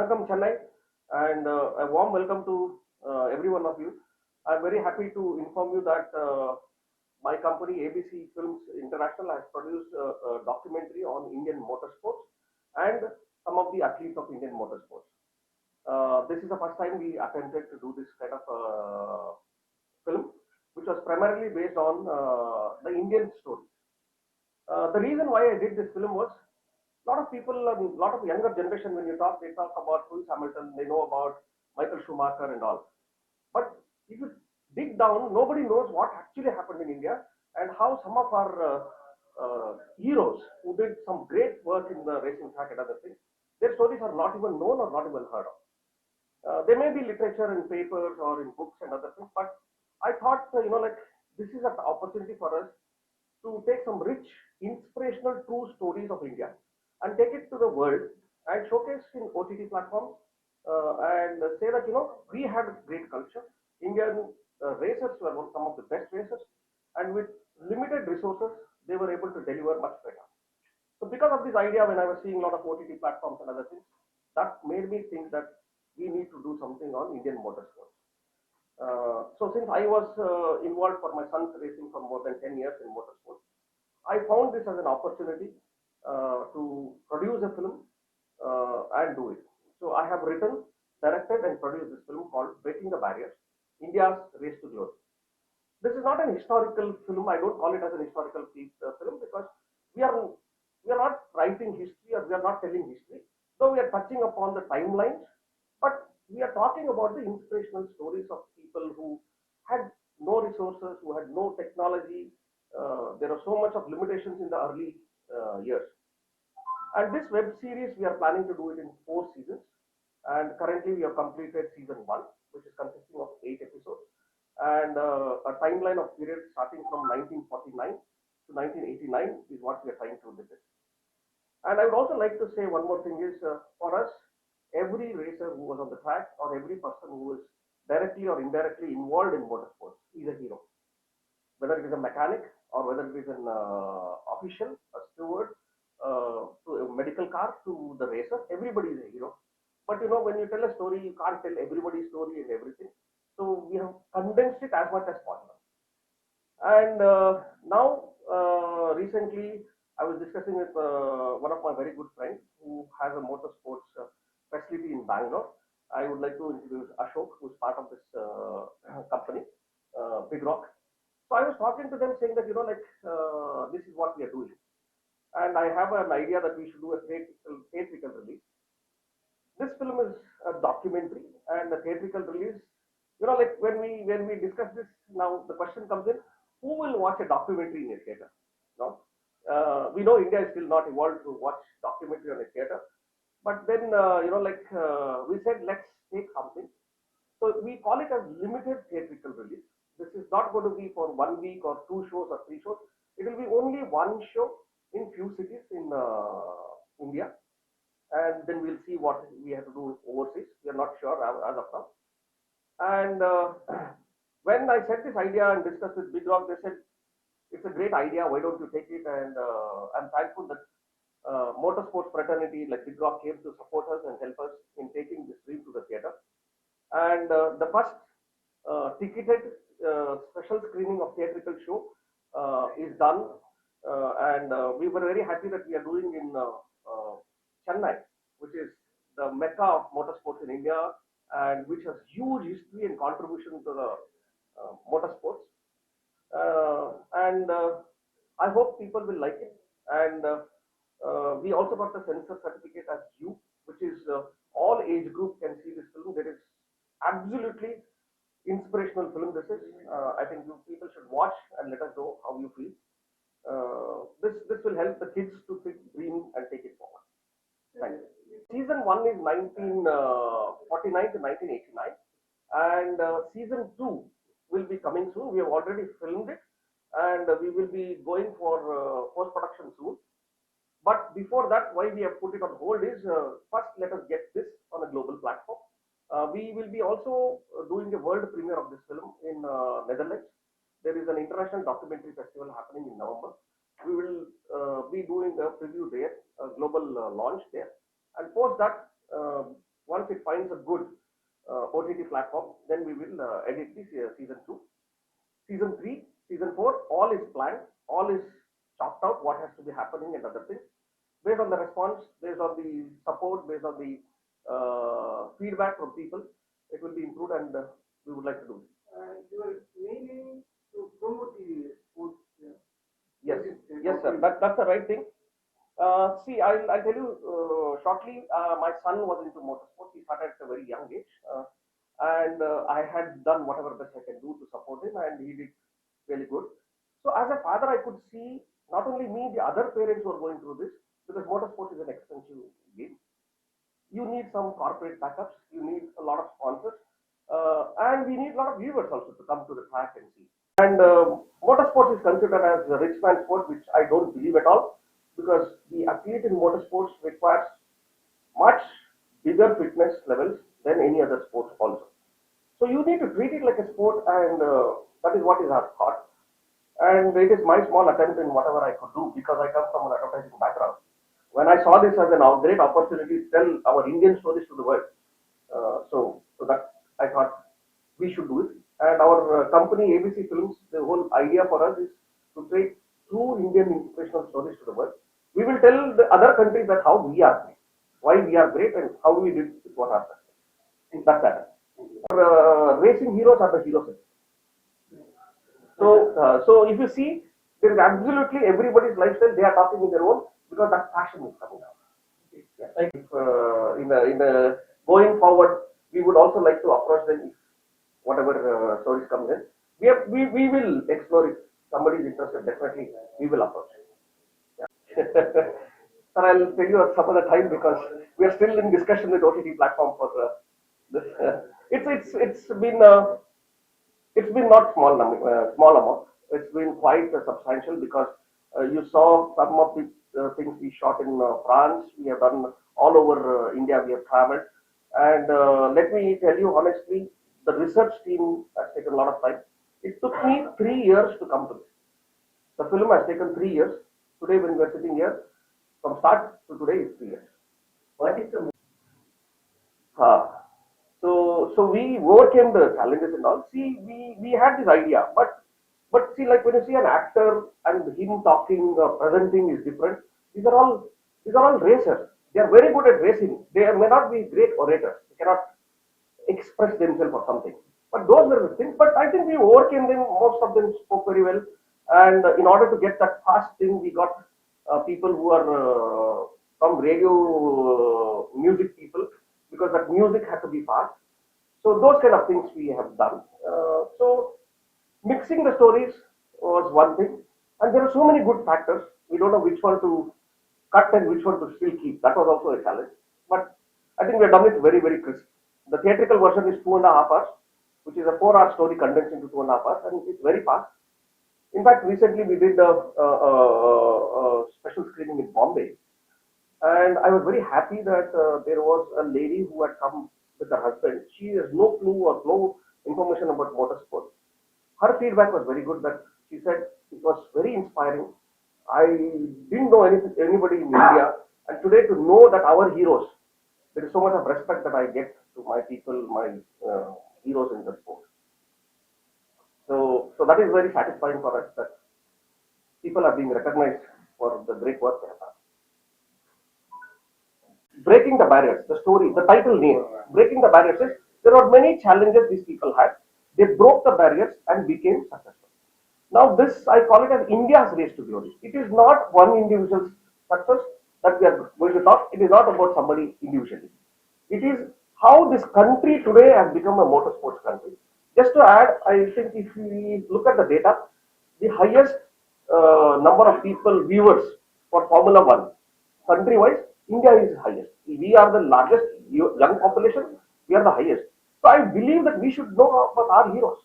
Vanakkam Chennai, and a warm welcome to every one of you. I'm very happy to inform you that my company ABC Films International has produced a documentary on Indian motorsports and some of the athletes of Indian motorsports. This is the first time we attempted to do this kind of film, which was primarily based on the Indian stories. The reason why I did this film was a lot of people, a lot of younger generation, when you talk, they talk about Lewis Hamilton, they know about Michael Schumacher and all. But if you dig down, nobody knows what actually happened in India and how some of our heroes who did some great work in the racing track and other things, their stories are not even known or not even heard of. There may be literature in papers or in books and other things, but I thought, like this is an opportunity for us to take some rich, inspirational, true stories of India and take it to the world and showcase in OTT platforms and say that we have a great culture. Indian racers were some of the best racers, and with limited resources, they were able to deliver much better. So, because of this idea, when I was seeing a lot of OTT platforms and other things, that made me think that we need to do something on Indian motorsports. So since I was involved for my son's racing for more than 10 years in motorsports, I found this as an opportunity to produce a film and do it. So I have written, directed and produced this film called Breaking the Barriers, India's Race to Glory. This is not an historical film. I don't call it as an historical film because we are not writing history or we are not telling history, though we are touching upon the timelines, but we are talking about the inspirational stories of people who had no resources, who had no technology. There are so much of limitations in the early years. And this web series, we are planning to do it in 4 seasons. And currently we have completed season 1, which is consisting of 8 episodes. And a timeline of period starting from 1949 to 1989 is what we are trying to visit. And I would also like to say one more thing is, for us, every racer who was on the track or every person who is directly or indirectly involved in motorsports is a hero. Whether it is a mechanic or whether it is an official, a steward, to a medical car, to the racer, everybody is a hero. But when you tell a story, you can't tell everybody's story and everything. So we have condensed it as much as possible. And now, recently, I was discussing with one of my very good friends who has a motorsports facility in Bangalore. I would like to introduce Ashok, who is part of this company, Big Rock. So I was talking to them saying that, this is what we are doing. And I have an idea that we should do a theatrical release. This film is a documentary and a theatrical release. Like when we discuss this, now the question comes in, who will watch a documentary in a theater? No? We know India is still not evolved to watch documentary on a theater. But then, we said, let's take something. So we call it as limited theatrical release. This is not going to be for 1 week or 2 shows or 3 shows. It will be only 1 show in few cities in India. And then we'll see what we have to do overseas. We are not sure as of now. And when I said this idea and discussed with Big Rock, they said, it's a great idea. Why don't you take it? And I'm thankful that motorsports fraternity like Big Rock came to support us and help us in taking this dream to the theater. And the first ticketed special screening of theatrical show is done. And we were very happy that we are doing in Chennai, which is the mecca of motorsports in India and which has huge history and contribution to the motorsports. And I hope people will like it. And we also got the censor certificate as U, which is all age group can see this film. There is absolutely inspirational film. This is. I think you people should watch and let us know how you feel. This will help the kids to dream and take it forward. Thank you. Season 1 is 1949 to 1989, and season 2 will be coming soon. We have already filmed it, and we will be going for post-production soon. But before that, why we have put it on hold is, first let us get this on a global platform. We will be also doing a world premiere of this film in Netherlands. There is an international documentary festival happening in November. We will be doing a preview there, a global launch there. And post that, Once it finds a good OTT platform, then we will edit this season 2. Season 3, season 4, all is planned, all is chalked out, what has to be happening and other things. Based on the response, based on the support, based on the feedback from people, it will be improved and we would like to do it. You are meaning to promote the sports. Yes, yes, sir. That's the right thing. See, I'll tell you shortly. My son was into motorsports. He started at a very young age, and I had done whatever best I can do to support him, and he did really good. So, as a father, I could see not only me, the other parents who are going through this, because motorsports is an expensive game. You need some corporate backups. You need a lot of sponsors, and we need a lot of viewers also to come to the track and see. And motorsports is considered as a rich man sport, which I don't believe at all, because the athlete in motorsports requires much bigger fitness levels than any other sports also. So you need to treat it like a sport, and that is what is our thought. And it is my small attempt in whatever I could do, because I come from an advertising background. When I saw this as a great opportunity to tell our Indian stories to the world, so that I thought we should do it. And our company ABC Films, the whole idea for us is to take true Indian inspirational stories to the world. We will tell the other countries that how we are great, why we are great, and how we did with what our success. That's that. Our, racing heroes are the heroes. So if you see, there is absolutely everybody's lifestyle. They are talking in their own, because that passion is coming out. Yeah. Like if, in the going forward, we would also like to approach them. If whatever stories comes in, we will explore it. Somebody is interested, definitely we will approach. Yeah. Sir, I'll tell you at some other time, because we are still in discussion with OTT platform for this. It's been not small small amount. It's been quite substantial, because you saw some of the things we shot in France. We have done all over India. We have traveled, and let me tell you honestly, the research team has taken a lot of time. It took me 3 years to come to this. The film has taken 3 years. Today, when we are sitting here, from start to today is 3 years. What is the So we overcame the challenges and all. See, we had this idea, but see, like when you see an actor and him talking or presenting is different. These are all racers. They are very good at racing. They may not be great orators. They cannot express themselves or something. But those were the things. But I think we overcame them. Most of them spoke very well. And in order to get that fast thing, we got people who are from radio music people, because that music had to be fast. So those kind of things we have done. So mixing the stories was one thing, and there are so many good factors. We don't know which one to cut and which one to still keep. That was also a challenge. But I think we have done it very, very crisp. The theatrical version is 2.5 hours, which is a 4-hour story condensed into 2.5 hours, and it's very fast. In fact, recently we did a special screening in Bombay, and I was very happy that there was a lady who had come with her husband. She has no clue or no information about motorsport. Her feedback was very good. That she said it was very inspiring. I didn't know anybody in India, and today to know that our heroes, there is so much of respect that I get to my people, my heroes in the sport. So that is very satisfying for us, that people are being recognized for the great work they have done. Breaking the barriers, the story, the title name, breaking the barriers is, there are many challenges these people had. They broke the barriers and became successful. Now this, I call it as India's race to glory. It is not one individual's success that we are going to talk. It is not about somebody individually. It is how this country today has become a motorsports country. Just to add, I think if we look at the data, the highest number of people, viewers for Formula One, country-wise, India is highest. We are the largest young population. We are the highest. So I believe that we should know about our heroes.